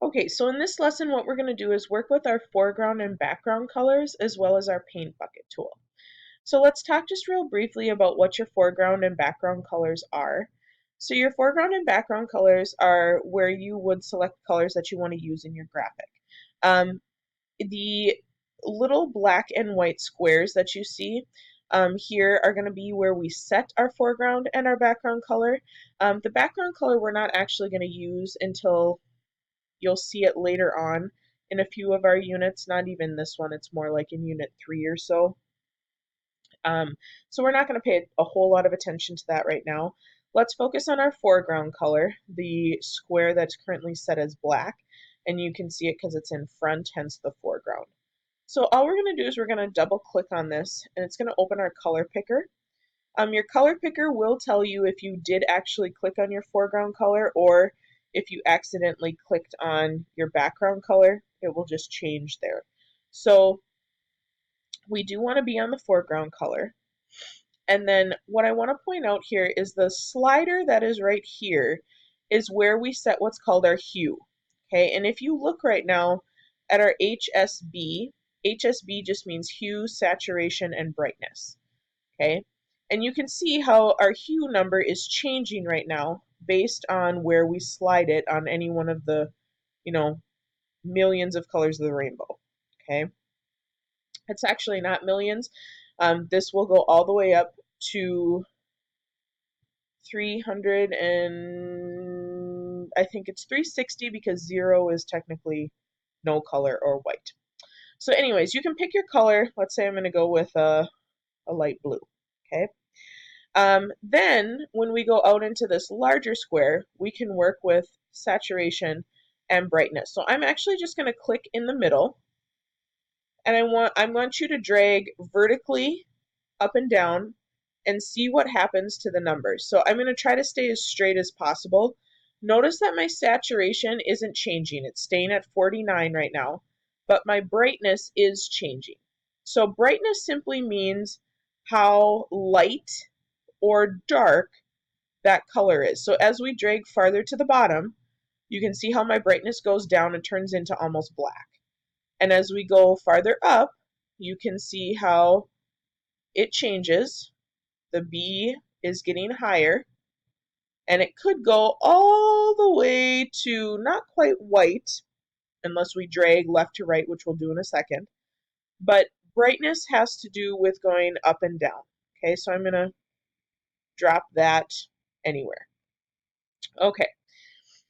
Okay, so in this lesson, what we're going to do is work with our foreground and background colors as well as our paint bucket tool. So let's talk just real briefly about what your foreground and background colors are. So your foreground and background colors are where you would select colors that you want to use in your graphic. The little black and white squares that you see here are going to be where we set our foreground and our background color. The background color we're not actually going to use until you'll see it later on in a few of our units, not even this one, it's more like in unit 3 or so. So we're not going to pay a whole lot of attention to that right now. Let's focus on our foreground color, the square that's currently set as black, and you can see it because it's in front, hence the foreground. So all we're going to do is we're going to double click on this, and it's going to open our color picker. Your color picker will tell you if you did actually click on your foreground color or if you accidentally clicked on your background color, it will just change there. So we do want to be on the foreground color. And then what I want to point out here is the slider that is right here is where we set what's called our hue. Okay, and if you look right now at our HSB, HSB just means hue, saturation, and brightness. Okay, and you can see how our hue number is changing right now based on where we slide it on any one of the, millions of colors of the rainbow. Okay, it's actually not millions. This will go all the way up to 300 and I think it's 360 because 0 is technically no color or white. So anyways, you can pick your color. Let's say I'm going to go with a light blue. Okay. Then when we go out into this larger square, we can work with saturation and brightness. So I'm actually just going to click in the middle, and I want you to drag vertically up and down and see what happens to the numbers. So I'm going to try to stay as straight as possible. Notice that my saturation isn't changing. It's staying at 49 right now, but my brightness is changing. So brightness simply means how light or dark that color is. So as we drag farther to the bottom, you can see how my brightness goes down and turns into almost black. And as we go farther up, you can see how it changes. The B is getting higher, and it could go all the way to not quite white, unless we drag left to right, which we'll do in a second. But brightness has to do with going up and down. Okay, so I'm going to drop that anywhere. Okay,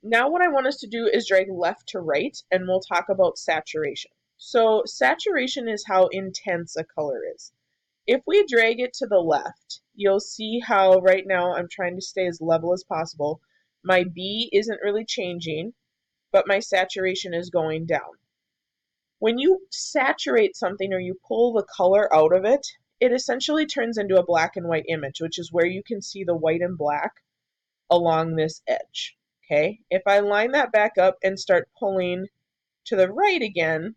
now what I want us to do is drag left to right, and we'll talk about saturation. So saturation is how intense a color is. If we drag it to the left, you'll see how right now I'm trying to stay as level as possible. My B isn't really changing, but my saturation is going down. When you saturate something or you pull the color out of it, it essentially turns into a black and white image, which is where you can see the white and black along this edge. Okay, if I line that back up and start pulling to the right again,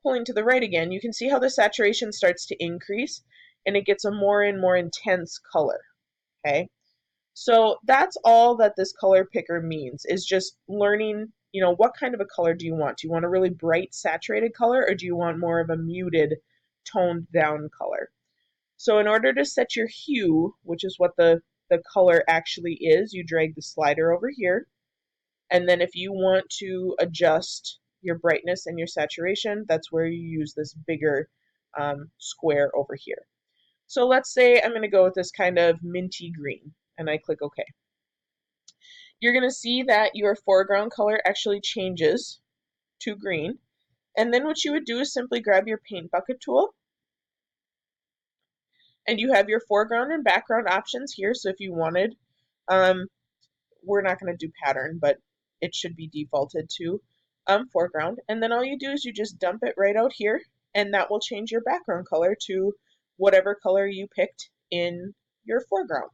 pulling to the right again, you can see how the saturation starts to increase and it gets a more and more intense color. Okay, so that's all that this color picker means, is just learning, what kind of a color do you want? Do you want a really bright saturated color, or do you want more of a muted toned down color? So in order to set your hue, which is what the color actually is, you drag the slider over here. And then if you want to adjust your brightness and your saturation, that's where you use this bigger square over here. So let's say I'm going to go with this kind of minty green, and I click OK. You're going to see that your foreground color actually changes to green. And then what you would do is simply grab your paint bucket tool, and you have your foreground and background options here. So if you wanted, we're not going to do pattern, but it should be defaulted to foreground. And then all you do is you just dump it right out here, and that will change your background color to whatever color you picked in your foreground.